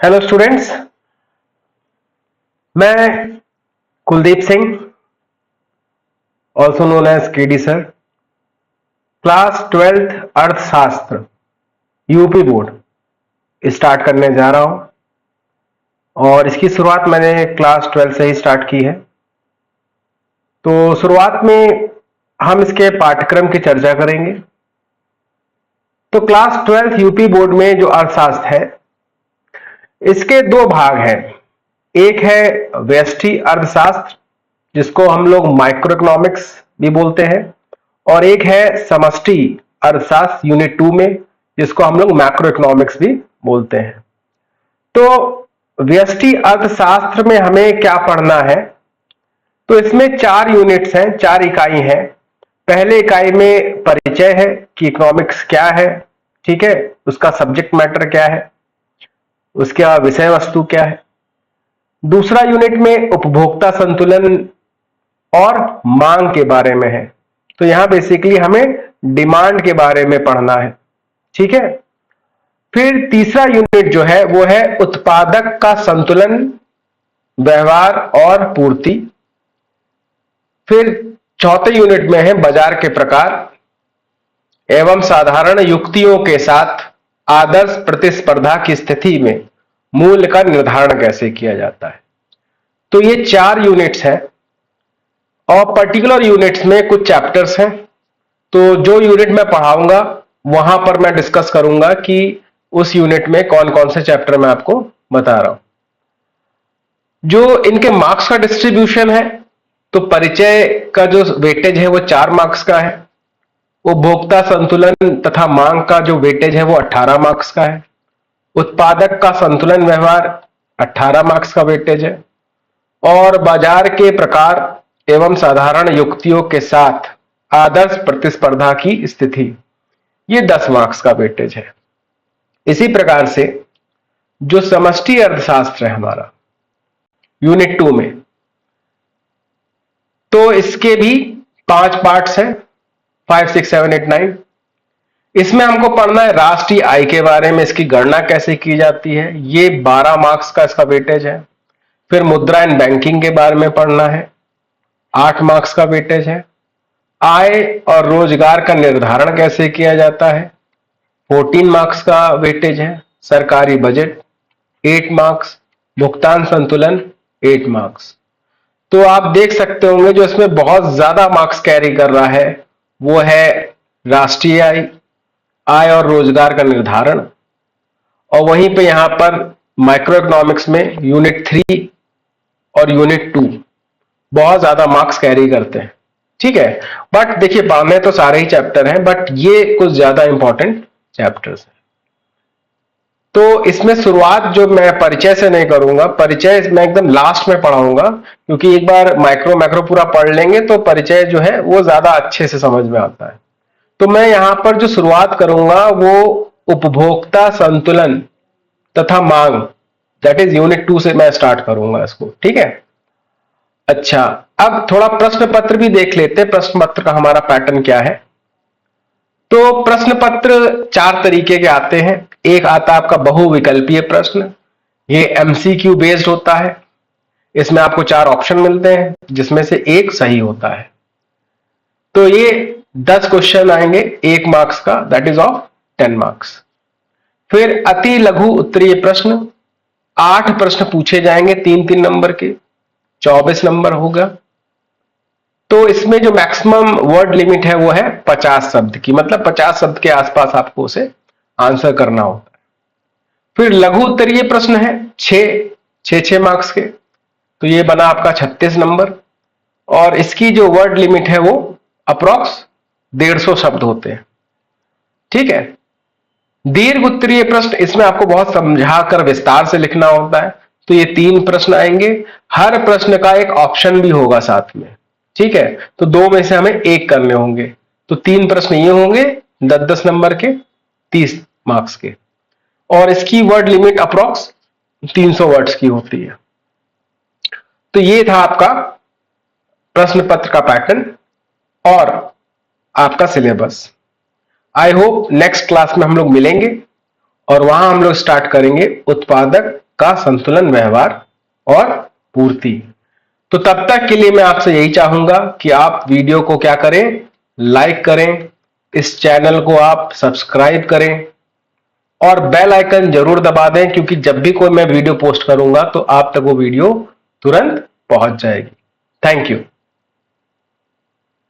Hello students, मैं Kuldeep Singh, also known as KD sir, class 12th अर्थशास्त्र UP board start करने जा रहा हूं और इसकी शुरुआत मैंने क्लास 12 से ही स्टार्ट की है। तो शुरुआत में हम इसके पाठ्यक्रम की चर्चा करेंगे। तो क्लास 12th यूपी बोर्ड में जो अर्थशास्त्र है, इसके दो भाग हैं। एक है व्यष्टि अर्थशास्त्र, जिसको हम लोग माइक्रो इकोनॉमिक्स भी बोलते हैं, और एक है समष्टि अर्थशास्त्र यूनिट 2 में, जिसको हम लोग मैक्रो इकोनॉमिक्स भी बोलते हैं। तो व्यष्टि अर्थशास्त्र में हमें क्या पढ़ना है? तो इसमें 4 यूनिट्स हैं, 4 इकाई हैं। पहले इकाई में परिचय है कि इकोनॉमिक्स क्या है, ठीक है, उसका सब्जेक्ट मैटर क्या है, उसका विषय वस्तु क्या है। दूसरा यूनिट में उपभोक्ता संतुलन और मांग के बारे में है। तो यहां बेसिकली हमें डिमांड के बारे में पढ़ना है, ठीक है। फिर तीसरा यूनिट जो है वो है उत्पादक का संतुलन, व्यवहार और पूर्ति। फिर चौथे यूनिट में है बाजार के प्रकार एवं साधारण युक्तियों के साथ आदर्श प्रतिस्पर्धा की स्थिति में मूल्य का निर्धारण कैसे किया जाता है। तो ये 4 यूनिट्स हैं और पर्टिकुलर यूनिट्स में कुछ चैप्टर्स हैं। तो जो यूनिट मैं पढ़ाऊंगा वहां पर मैं डिस्कस करूंगा कि उस यूनिट में कौन कौन से चैप्टर मैं आपको बता रहा हूं। जो इनके मार्क्स का डिस्ट्रीब्यूशन है, तो परिचय का जो वेटेज है वो 4 मार्क्स का है। उपभोक्ता संतुलन तथा मांग का जो वेटेज है वो 18 मार्क्स का है। उत्पादक का संतुलन व्यवहार 18 मार्क्स का वेटेज है। और बाजार के प्रकार एवं साधारण युक्तियों के साथ आदर्श प्रतिस्पर्धा की स्थिति, ये 10 मार्क्स का वेटेज है। इसी प्रकार से जो समष्टि अर्थशास्त्र है हमारा यूनिट 2 में, तो इसके भी 5 पार्ट्स हैं, 5, 6, 7, 8, 9। इसमें हमको पढ़ना है राष्ट्रीय आय के बारे में, इसकी गणना कैसे की जाती है, ये 12 मार्क्स का इसका वेटेज है। फिर मुद्रा एंड बैंकिंग के बारे में पढ़ना है, 8 मार्क्स का वेटेज है। आय और रोजगार का निर्धारण कैसे किया जाता है, 14 मार्क्स का वेटेज है। सरकारी बजट 8 मार्क्स, भुगतान संतुलन 8 मार्क्स। तो आप देख सकते होंगे जो इसमें बहुत ज्यादा मार्क्स कैरी कर रहा है वो है राष्ट्रीय आय, आय और रोजगार का निर्धारण। और वहीं पे यहां पर माइक्रो इकोनॉमिक्स में यूनिट 3 और यूनिट 2 बहुत ज्यादा मार्क्स कैरी करते हैं, ठीक है। बट देखिए, पढ़ने तो सारे ही चैप्टर हैं, बट ये कुछ ज्यादा इंपॉर्टेंट चैप्टर्स हैं। तो इसमें शुरुआत जो मैं परिचय से नहीं करूंगा, परिचय मैं एकदम लास्ट में पढ़ाऊंगा, क्योंकि एक बार मैक्रो पूरा पढ़ लेंगे तो परिचय जो है वो ज्यादा अच्छे से समझ में आता है। तो मैं यहां पर जो शुरुआत करूंगा वो उपभोक्ता संतुलन तथा मांग, दैट इज यूनिट 2 से मैं स्टार्ट करूंगा इसको, ठीक है। अच्छा, अब थोड़ा प्रश्न पत्र भी देख लेते हैं, प्रश्न पत्र का हमारा पैटर्न क्या है। तो प्रश्न पत्र 4 तरीके के आते हैं। एक आता है आपका बहुविकल्पीय प्रश्न, ये एमसीक्यू बेस्ड होता है। इसमें आपको 4 ऑप्शन मिलते हैं जिसमें से एक सही होता है। तो ये 10 क्वेश्चन आएंगे 1 मार्क्स का, दैट इज ऑफ 10 मार्क्स। फिर अति लघु उत्तरीय प्रश्न, 8 प्रश्न पूछे जाएंगे 3-3 नंबर के, 24 नंबर होगा। तो इसमें जो मैक्सिमम वर्ड लिमिट है वो है 50 शब्द की, मतलब 50 शब्द के आसपास आपको उसे आंसर करना होता है। फिर लघु उत्तरीय प्रश्न है 6 मार्क्स के, तो ये बना आपका 36 नंबर। और इसकी जो वर्ड लिमिट है वो अप्रॉक्स 150 शब्द होते हैं, ठीक है। दीर्घ उत्तरीय प्रश्न, इसमें आपको बहुत समझाकर विस्तार से लिखना होता है। तो ये 3 प्रश्न आएंगे, हर प्रश्न का एक ऑप्शन भी होगा साथ में, ठीक है। तो 2 में से हमें एक करने होंगे। तो 3 प्रश्न ये होंगे 10-10 नंबर के, 30 मार्क्स के। और इसकी वर्ड लिमिट अप्रॉक्स 300 वर्ड्स की होती है। तो ये था आपका प्रश्न पत्र का पैटर्न और आपका syllabus. I hope next class में हम लोग मिलेंगे और वहां हम लोग स्टार्ट करेंगे उत्पादक का संतुलन व्यवहार और पूर्ति। तो तब तक के लिए मैं आपसे यही चाहूंगा कि आप वीडियो को क्या करें, लाइक करें, इस चैनल को आप सब्सक्राइब करें और बेल आइकन जरूर दबा दें, क्योंकि जब भी कोई मैं वीडियो पोस्ट करूंगा तो आप तक वो वीडियो तुरंत पहुंच जाएगी। Thank you.